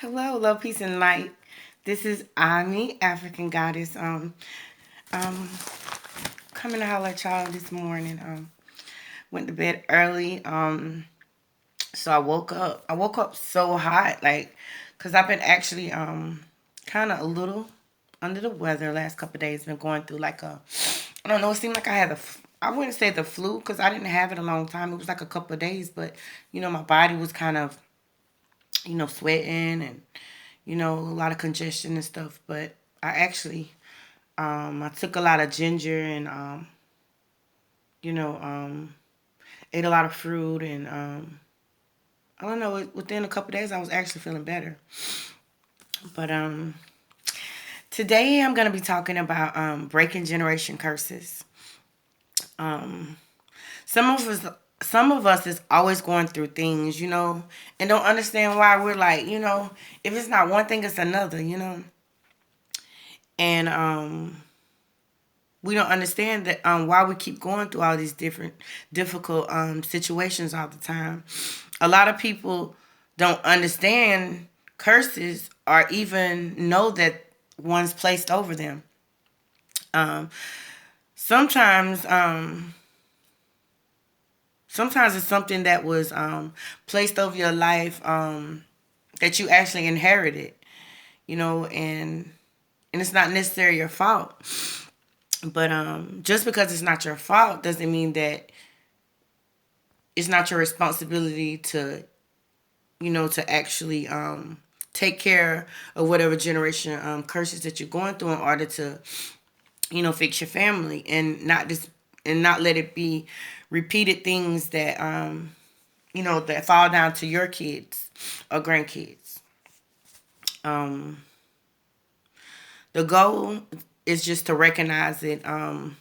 Hello, love, peace, and light. This is Ani, African goddess. Um, coming to holler at y'all this morning. Went to bed early. So I woke up. I woke up so hot, like, cause I've been actually kind of a little under the weather last couple of days. Been going through like I don't know. It seemed like I had I wouldn't say the flu, cause I didn't have it a long time. It was like a couple of days, but my body was kind of sweating and a lot of congestion and stuff. But I actually, I took a lot of ginger and, you know, um, ate a lot of fruit and, I don't know, within a couple days I was actually feeling better. But today I'm going to be talking about breaking generation curses. Um, some of us. Some of us is always going through things, and don't understand why we're like, if it's not one thing, it's another. And we don't understand that why we keep going through all these different difficult situations all the time. A lot of people don't understand curses or even know that one's placed over them. Um, sometimes, sometimes it's something that was placed over your life that you actually inherited, and it's not necessarily your fault. But just because it's not your fault doesn't mean that it's not your responsibility to, to actually take care of whatever generation curses that you're going through in order to, fix your family and not let it be repeated things that that fall down to your kids or grandkids. Um, the goal is just to recognize it and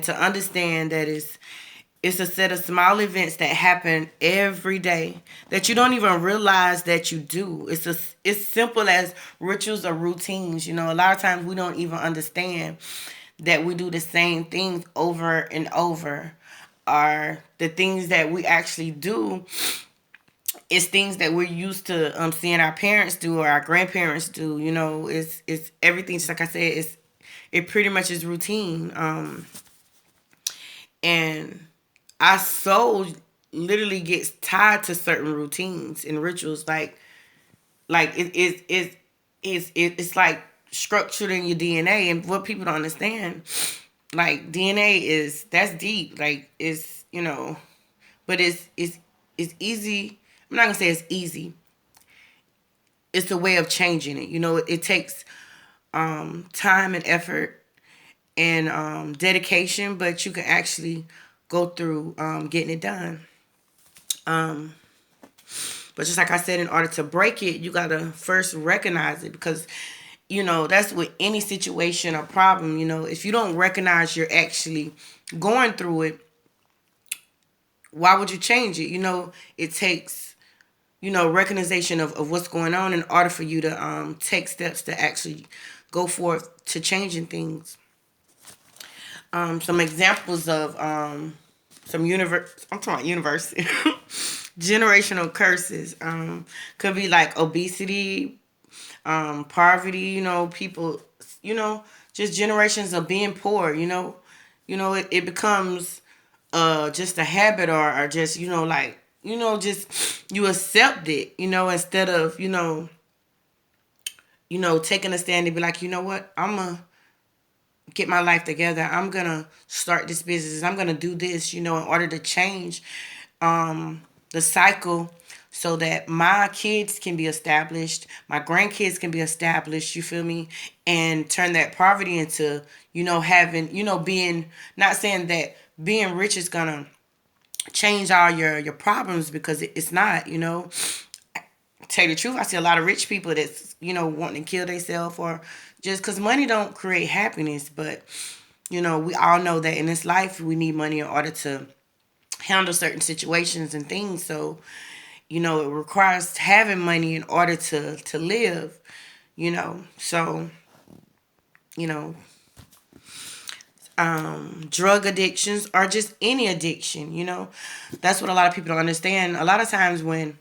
to understand that it's a set of small events that happen every day that you don't even realize that you do. It's simple as rituals or routines. A lot of times we don't even understand that we do the same things over and over. Or the things that we actually do is things that we're used to seeing our parents do or our grandparents do. It's everything. Just like I said, it pretty much is routine. And our soul literally gets tied to certain routines and rituals, like it's like structured in your DNA. And what people don't understand, like DNA that's deep, like but it's easy. I'm not gonna say it's easy. It's a way of changing it. It takes time and effort and dedication, but you can actually go through getting it done. Um, but just like I said, in order to break it, you gotta first recognize it, because that's with any situation or problem. If you don't recognize you're actually going through it, why would you change it? It takes recognition of what's going on in order for you to take steps to actually go forth to changing things. Some examples of some I'm talking about university generational curses could be like obesity, poverty. People, just generations of being poor. It becomes just a habit, or just like just you accept it. Instead of taking a stand and be like, you know what, I'm gonna get my life together. I'm gonna start this business. I'm gonna do this, in order to change the cycle, so that my kids can be established, my grandkids can be established, you feel me? And turn that poverty into, having, being, not saying that being rich is gonna change all your problems, because it's not. Tell you the truth, I see a lot of rich people that's, wanting to kill themselves, or just because money don't create happiness. But, we all know that in this life we need money in order to handle certain situations and things. So, it requires having money in order to live, So, you know, drug addictions, or just any addiction, That's what a lot of people don't understand. A lot of times when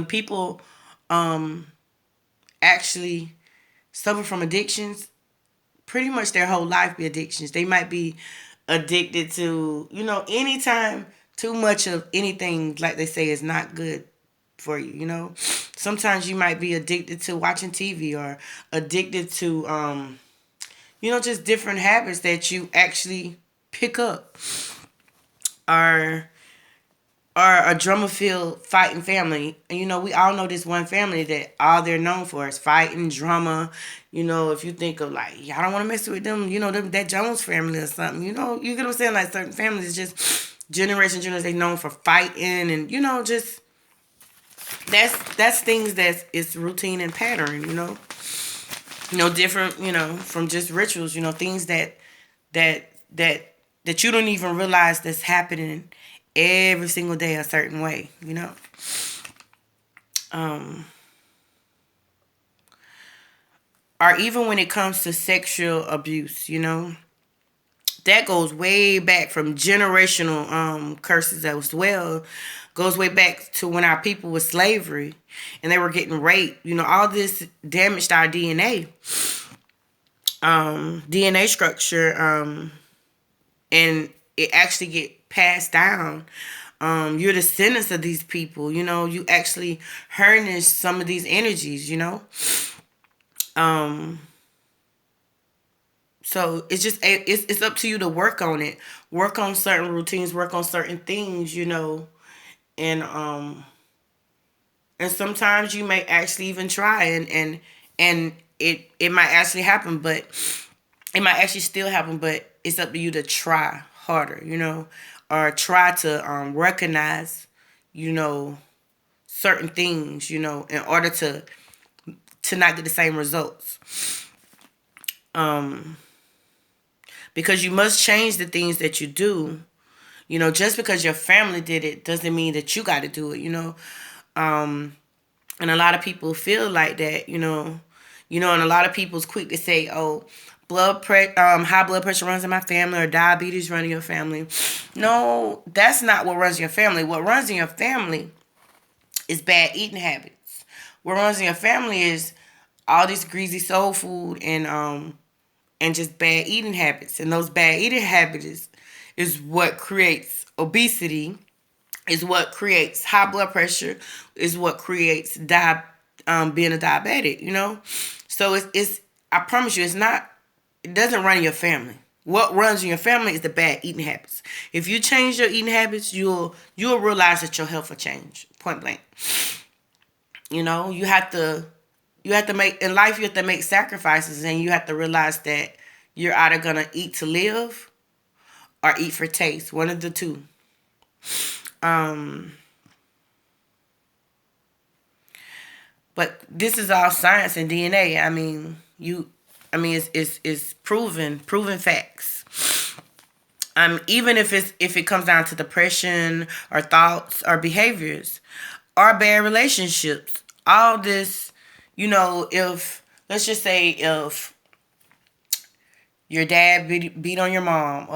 people actually suffer from addictions, pretty much their whole life be addictions. They might be addicted to, anytime too much of anything, like they say, is not good for you. Sometimes you might be addicted to watching TV, or addicted to, just different habits that you actually pick up. Or a drama filled fighting family. And we all know this one family that all they're known for is fighting, drama. If you think of like, y'all don't want to mess with them, that Jones family or something, you get what I'm saying? Like certain families just generation, they known for fighting, and just that's things that is routine and pattern, different, from just rituals, things that that that you don't even realize that's happening every single day a certain way. Um, or even when it comes to sexual abuse, that goes way back from generational curses as well. Goes way back to when our people was slavery and they were getting raped. All this damaged our DNA structure, and it actually get passed down. You're the descendants of these people. You actually harness some of these energies. Um, so it's up to you to work on it, work on certain routines, work on certain things. And and sometimes you may actually even try, and it might actually happen, but it might actually still happen, but it's up to you to try harder. Or try to recognize, you know, certain things, in order to not get the same results. Um, because you must change the things that you do. Just because your family did it doesn't mean that you got to do it. Um, and a lot of people feel like that. And a lot of people's quick to say, "Oh, high blood pressure runs in my family, or diabetes run in your family." No, that's not what runs in your family. What runs in your family is bad eating habits. What runs in your family is all this greasy soul food, and just bad eating habits. And those bad eating habits is what creates obesity, is what creates high blood pressure, is what creates being a diabetic. So it's I promise you, it doesn't run in your family. What runs in your family is the bad eating habits. If you change your eating habits, you'll realize that your health will change. Point blank. You have to make in life. You have to make sacrifices, and you have to realize that you're either gonna eat to live or eat for taste. One of the two. Um, but this is all science and DNA. It's proven facts. Even if it comes down to depression or thoughts or behaviors or bad relationships, all this, if let's just say if your dad beat on your mom,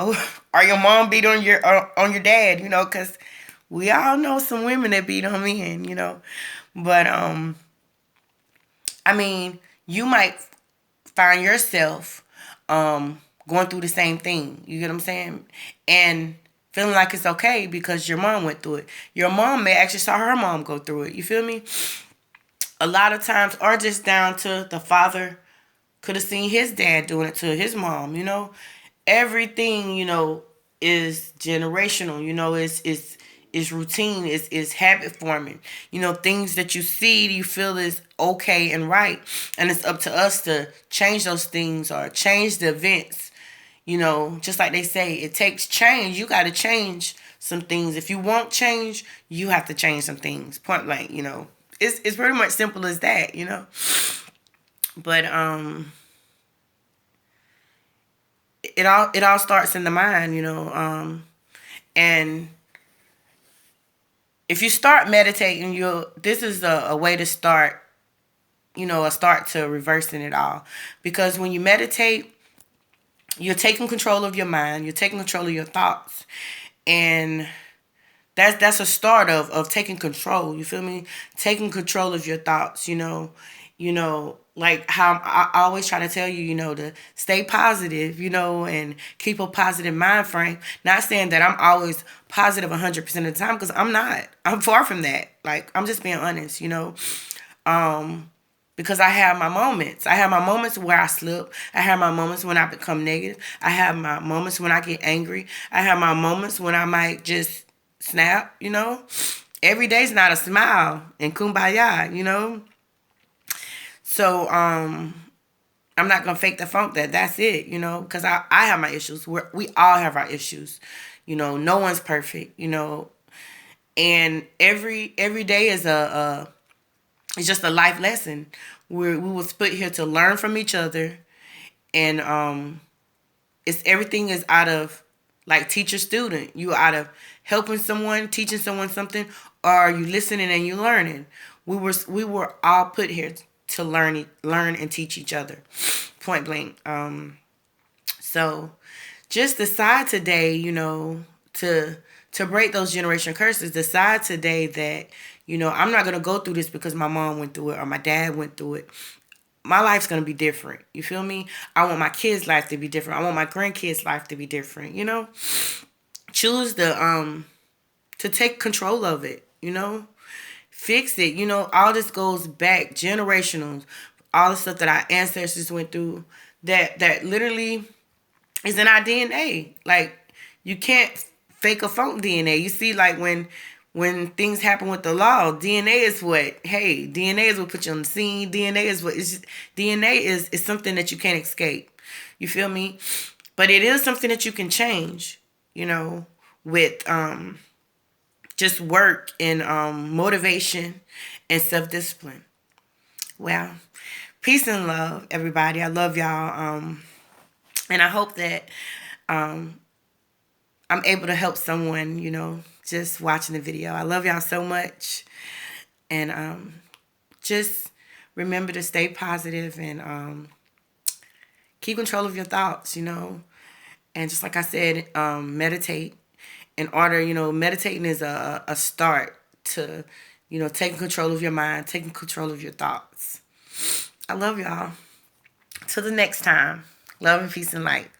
or your mom beat on your dad, because we all know some women that beat on men. But you might find yourself going through the same thing. You get what I'm saying? And feeling like it's okay because your mom went through it. Your mom may actually saw her mom go through it. You feel me? A lot of times, or just down to the father could have seen his dad doing it to his mom. Everything, is generational. It's routine. It's habit forming. Things that you see, you feel is okay and right, and it's up to us to change those things or change the events. Just like they say, it takes change. You got to change some things. If you want change, you have to change some things. Point blank. It's pretty much simple as that. But it all starts in the mind. And if you start meditating, this is a way to start, a start to reversing it all. Because when you meditate, you're taking control of your mind, you're taking control of your thoughts. And that's a start of taking control. You feel me? Taking control of your thoughts. Like how I always try to tell you, to stay positive, and keep a positive mind frame. Not saying that I'm always positive 100% of the time, because I'm not. I'm far from that. Like, I'm just being honest, because I have my moments. I have my moments where I slip. I have my moments when I become negative. I have my moments when I get angry. I have my moments when I might just snap. Every day's not a smile and kumbaya. So I'm not gonna fake the funk that's it, because I have my issues. We all have our issues. No one's perfect. And every day is it's just a life lesson. We was put here to learn from each other, and it's everything is out of like teacher student. You out of helping someone, teaching someone something, or are you listening and you learning? We were all put here to learn and teach each other, point blank. So just decide today, to break those generation curses. Decide today that, I'm not gonna go through this because my mom went through it or my dad went through it. My life's gonna be different. You feel me? I want my kids' life to be different. I want my grandkids' life to be different. Choose to take control of it. Fix it. All this goes back generational. All the stuff that our ancestors went through, that literally is in our DNA. Like, you can't fake a funk DNA. You see, like when things happen with the law, DNA is what. Hey, DNA is what put you on the scene. DNA is what. DNA is something that you can't escape. You feel me? But it is something that you can change. With just work and motivation and self discipline. Well, peace and love, everybody. I love y'all. And I hope that I'm able to help someone, just watching the video. I love y'all so much. And just remember to stay positive and keep control of your thoughts, And just like I said, meditate. In order, meditating is a start to, taking control of your mind, taking control of your thoughts. I love y'all. Till the next time. Love and peace and light.